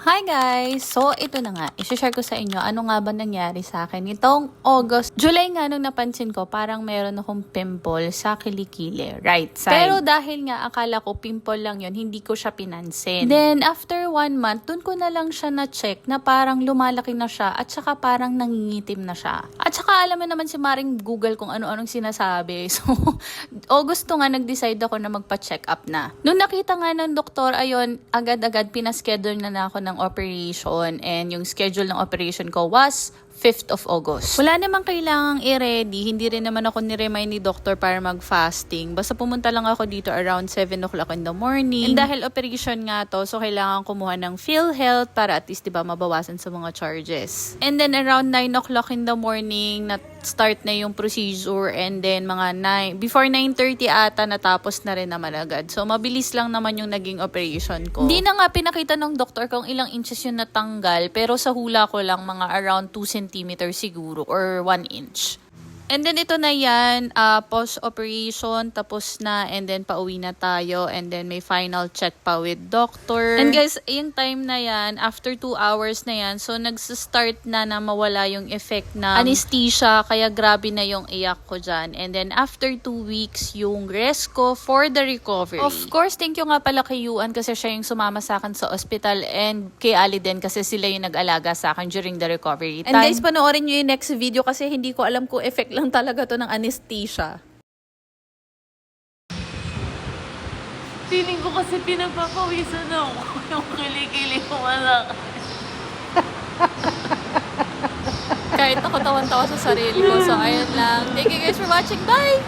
Hi guys! So, ito na nga. I-share ko sa inyo ano nga ba nangyari sa akin. Itong August, July nga nung napansin ko, parang meron akong pimple sa kilikili, right side. Pero dahil nga akala ko pimple lang yon, hindi ko siya pinansin. Then, after 1 month, dun ko na lang siya na-check na parang lumalaki na siya at saka parang nangingitim na siya. At saka alam mo naman si Maring Google kung ano-anong sinasabi. So, August to nga nag-decide ako na magpa-check up na. Nung nakita nga ng doktor, ayun, agad-agad pinaschedule na ako ng operation, and yung schedule ng operation ko was 5th of August. Wala namang kailangang i-ready. Hindi rin naman ako ni-remind ni doctor para mag-fasting. Basta pumunta lang ako dito around 7 o'clock in the morning. And dahil operation nga to, so kailangan kumuha ng PhilHealth para at least, diba, mabawasan sa mga charges. And then around 9 o'clock in the morning, start na yung procedure, and then mga before 9:30 ata natapos na rin naman agad. So mabilis lang naman yung naging operation ko. Hindi na nga pinakita ng doktor kung ilang inches yung natanggal, pero sa hula ko lang mga around 2 centimeters siguro or 1 inch. And then ito na yan, post-operation, tapos na, and then pauwi na tayo, and then may final check pa with doctor. And guys, yung time na yan, after 2 hours na yan, so nagsistart na mawala yung effect na anesthesia, kaya grabe na yung iyak ko dyan. And then after 2 weeks, yung rest ko for the recovery. Of course, thank you nga pala kay Yuan kasi siya yung sumama sa akin sa hospital, and kay Ali din kasi sila yung nag-alaga sa akin during the recovery time. And guys, panoorin nyo yung next video kasi hindi ko alam kung effect lang talaga to ng anesthesia. Feeling ko kasi pinagpapawisan ako. Yung kilikili ko malakas. Kahit ako tawan-tawa sa sarili ko. So, ayun lang. Thank you guys for watching. Bye!